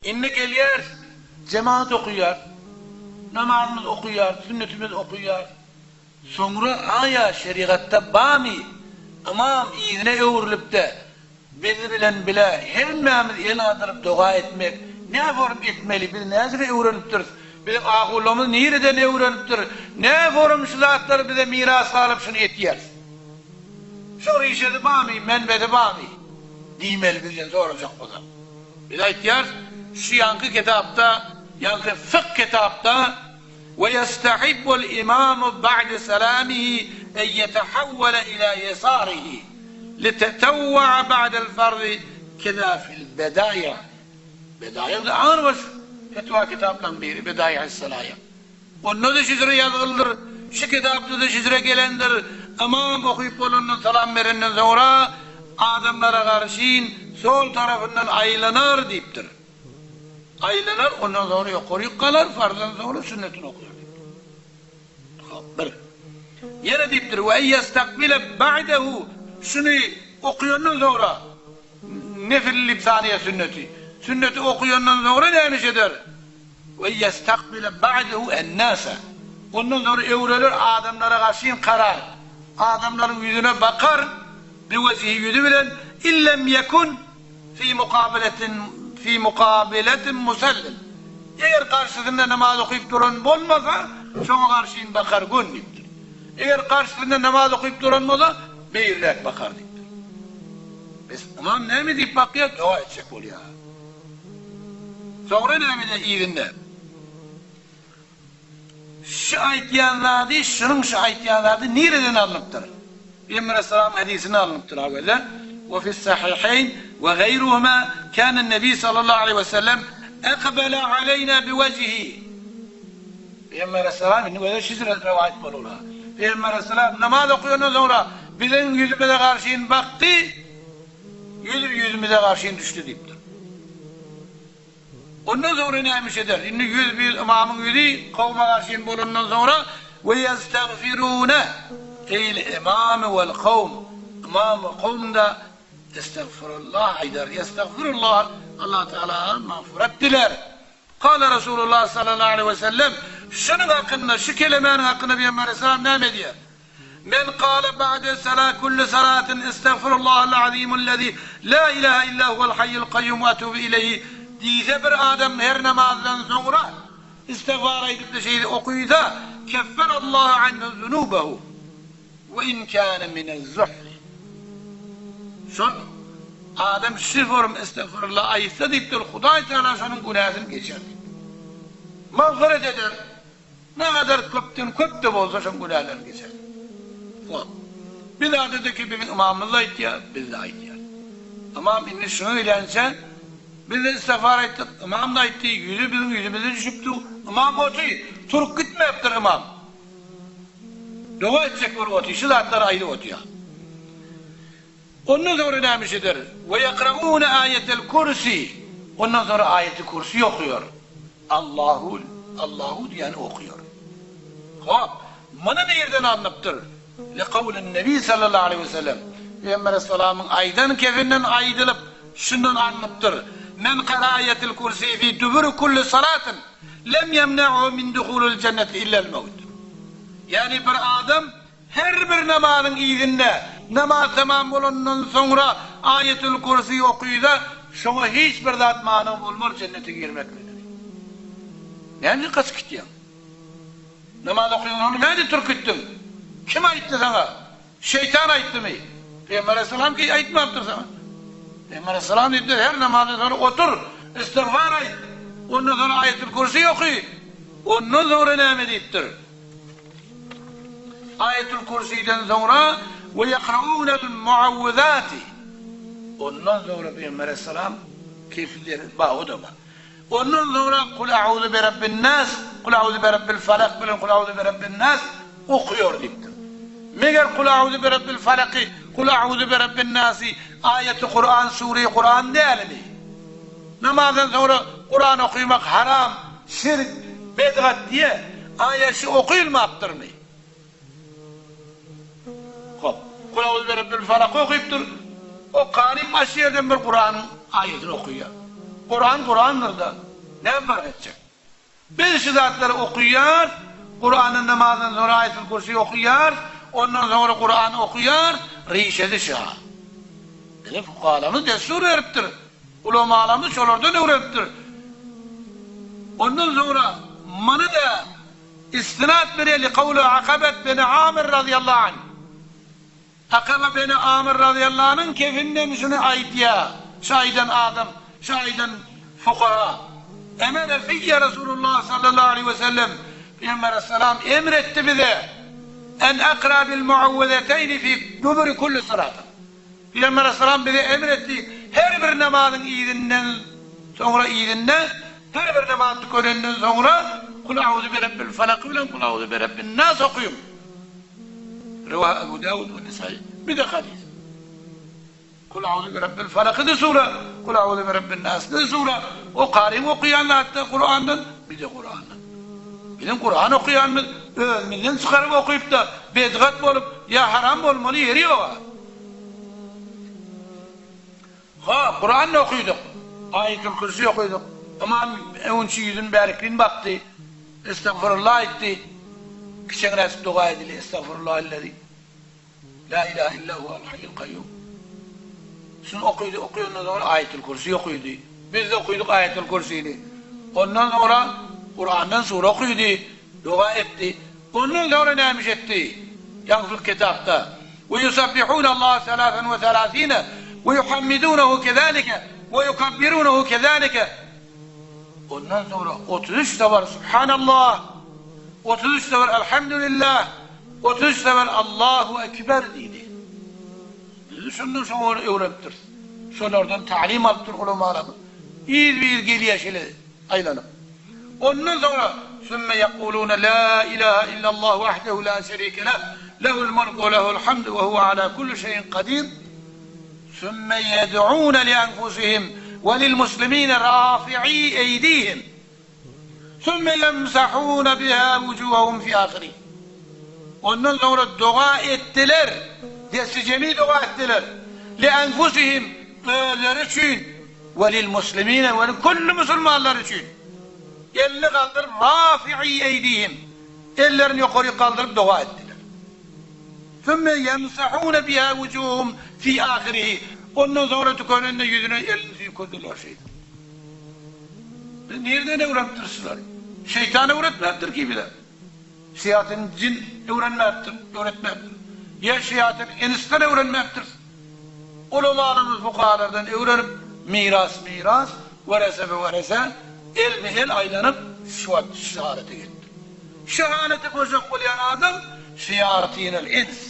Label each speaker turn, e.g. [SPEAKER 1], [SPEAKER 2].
[SPEAKER 1] İnne geliyor, cemaat okuyor, namazımız okuyor, sünnetimiz okuyor. Sonra aya şeriatta bami, imam izine öğürülüp de bizi bilen bile hemmemiz el adırıp dua etmek, ne forum etmeli, biz nezire öğreniptir, bizim ahullamız nereden öğreniptir, ne forum şu zatları bize miras alıp şunu etiyeriz. Sonra işedi bami, menbedi bami, dimeli bizden soracak o zaman. Biz aytiyarız, şu yankı kitapta, yankı fıkh kitapta وَيَسْتَحِبُّ الْإِمَامُ بَعْدَ سَلَامِهِ اَنْ يَتَحَوَّلَ اِلَى يَسَارِهِ لِتَتَوَّعَ بَعْدَ الْفَرْضِ كَذَا فِي الْبَدَايَةِ. Bedaya da ağır baş. Fetva kitaptan biri Bedaya-i Salaya. Onu da şizre yazıldır. Şu kitapta da şizre gelendir. Imam okuyup olunun salam verenden sonra adamlara karşıyın sol tarafından aylanır deyiptir. Aylanır, ondan sonra yukarı kalır, farzdan sonra sünnetini okuyor. Bir. Yine deyiptir, ve yestakbile ba'dehu, şunu okuyandan sonra, nefil libsaniye sünneti, sünneti okuyandan sonra neymiş eder? Ve yestakbile ba'dehu ennâse, ondan sonra evreler adamlara karşıyın karar, adamların yüzüne bakar, bir vecihi yüzü bilen, illem yekun fi mukabiletin musellin. Eğer karşısında namaz okuyup duran olmasa, şuna karşıyın bakar gün deyiptir. Eğer karşısında namaz okuyup duran olsa, beyirlek bakar deyiptir. Biz imam ne mi deyip bakıyor? Dua edecek oluyor. Sonra ne mi de iyi dinle. Şu ayetyanlardı, şunun şu ayetyanlardı nereden alınıptır? Peygamber Aleyhisselam hadisini alınıptır evvela. وفي الصحيحين وغيرهما كان النبي صلى الله عليه وسلم أقبل علينا بوجهه. Peygamber Aleyhisselam inni böyle şizre rivayet bulurlar. Peygamber Aleyhisselam namaz okuyandan sonra bizim yüzümüze karşıyın baktı, yüzümüze karşıyın düştü deyiptir. Ondan sonra neymiş eder? İnni yüz bir imamın yüzü kavme karşıyın bulundan sonra ve yestağfirûne eyle imamı vel kavm. İmam ve kavm da estağfurullah eder. Estağfurullah. Allah Teala mağfiret diler. Kâle Resulullah sallallahu aleyhi ve sellem şunun hakkında, şu kelimenin hakkında Peygamber Aleyhisselam ne diyor? Men kâle ba'de salâ kulli salâtin estağfurullahal azîmullezî la ilahe illa huvel hayyul kayyum ve etûbü ileyhi diyse bir adam her namazdan sonra istiğfar edip de şeyi okuysa kefferallahu anhu zunubehu ve in kâne minez-zuhri. Son adam şiforum estağfurullah ayısa deyip de Huday Teala şunun günahını geçer. Mağfiret eder. Ne kadar köp de olsa şunun günahını geçer. Bir daha dedi ki benim imamımla ihtiyar, biz de ihtiyar. İmam inni şunu ilense biz de istiğfar ettik. İmam da etti, yüzü bizim yüzümüze düşüptü. İmam otu, Türk gitmeyiptir imam. Dua edecek o otu, şu zatlar ayrı otu ya. Ondan sonra neymiş eder? Ve yakra'ûne ayetel kursi. Ondan sonra ayeti kursi okuyor. Allahu diyen okuyor. Hop, bana nereden anlattır? Le kavlen Nebi sallallahu aleyhi ve sellem. Peygamber Aleyhisselam'ın aydan kefinden aydılıp şundan anlattır. Men kara ayetel kursi fi duburu kulli salatin lem yemne'u min duhulul cenneti illel mevt. Yani bir adam her bir namazın izinde namaz tamam olundan sonra ayetül kursiyi okuyuda şuna hiçbir zat mani olmaz cennete girmek nedir? Yani kaç gitti? Namaz okuyun onu nerede türküttün? Kim ayıttı sana? Şeytan ayıttı mı? Peygamber Aleyhisselam ki ayıtmamıştır sana. Peygamber Aleyhisselam dedi her namazdan sonra otur, istiğfar ayıt. Ondan sonra ayetül kursiyi okuy. Ondan sonra ne ediptir? Ayetül kursiden sonra ve yakra'ûnel muavvizâti. Ondan sonra Peygamber Aleyhisselam keyifleri o da var. Ondan sonra kul a'ûzu bi rabbin nas, kul a'ûzu bi rabbil falak, kul a'ûzu bi rabbin nas okuyor deyiptir. Meğer kul a'ûzu bi rabbil falak, kul a'ûzu bi rabbin nas ayeti Kur'an, sure-i Kur'an değil mi? Namazdan sonra Kur'an okuymak haram, şirk, bed'at diye ayeti okuyulmaktır mı? Hop, kul a'ûzu bi rabbil falak okuyuptur. O kanim başı yerden bir Kur'an'ın ayetini okuyor. Kur'an Kur'an'dır da. Ne fark edecek? Bir şu zatları okuyar, Kur'an'ın namazından sonra Ayet-ül Kürsi'yi okuyar, ondan sonra Kur'an'ı okuyar, rişedi şaha. Böyle fukahalarımız destur veriptir. Ulemalarımız şolardan öğrettir. Ondan sonra manı da istinat vereli kavlu Akabet beni Amir radıyallahu anh. Akabet beni Amir radıyallahu anh'ın kefinden şunu ait ya. Şahiden Adam, şahiden fukaha. Emre fiyye Resulullah sallallahu aleyhi ve sellem Peygamber aleyhisselam emretti bize en akra bil muavvedeteyni fi duburi kulli salatın. Peygamber aleyhisselam bize emretti her bir namazın iyidinden sonra iyidinden her bir namazı kölenden sonra kul a'udhu bi rabbil felak ve kul a'udhu bi rabbin nas okuyun. Rivah Ebu Davud ve Nisai. Bir de hadis. Kul a'udhu bi rabbil felak de sure, kul a'udhu bi rabbin nas de sure. O karim okuyanlar hatta Kur'an'dan bir de Kur'an'dan. Bizim Kur'an okuyanımız ölümünden çıkarıp okuyup da bedgat olup ya haram olmalı yeri yok. Ha Kur'an'la okuyorduk. Ayet-ül Kürsi okuyorduk. Ama önce yüzün berikliğine baktı. Estağfurullah etti. Küçük resim dua edildi. Estağfurullahillezî. La ilahe illahu el-hayyul kayyum. Şunu okuydu, okuyundan sonra Ayet-ül Kürsi okuydu. Biz de okuyorduk Ayet-ül Kürsi'ni. Ondan sonra Kur'an'dan sure okuydu. Dua etti. Ondan sonra neymiş etti? Yazılı kitapta. Ve yusabbihûne Allah selâfen ve selâsîne ve yuhammidûnehu kezâlike ve yukabbirûnehu kezâlike. Ondan sonra 33 de var Subhanallah, 33 de var Elhamdülillah, 33 de var Allahu Ekber dedi. Bizi şundan sonra öğrettir. Şunlardan talim alttır ulemalarımız. İyi bir geliyor şöyle aylanıp. Ondan sonra sümme yekulûne la ilahe illallah vahdehu la şerike leh, lehul mulku ve lehul hamdu ve huve ala kulli şeyin kadir. Sümme yed'ûne li enfusihim وللمسلمين رافعي أيديهم ثم يمسحون بها وجوههم في آخره. Ondan sonra dua ettiler. Desicemi dua ettiler. لأنفسهم ölüler için وللمسلمين ve kullu Müslümanlar için. Elini kaldırıp rafi'i eydihim. Ellerini yukarı kaldırıp dua ettiler. ثم يمسحون بها وجوههم في آخره. Ondan sonra tükeninde yüzüne elinizi yıkadılar şeyden. Nereden öğrettirsizler? Şeytanı öğretmektir ki bile. Şeytanın cin öğretmektir. Ya şeytanın enisten öğrenmektir. Ulemalarımız fukahalardan öğrenip miras, verese ve verese, el aylanıp şehadete gitti. Şehadete koşak olayan adam, şeyatinel ins.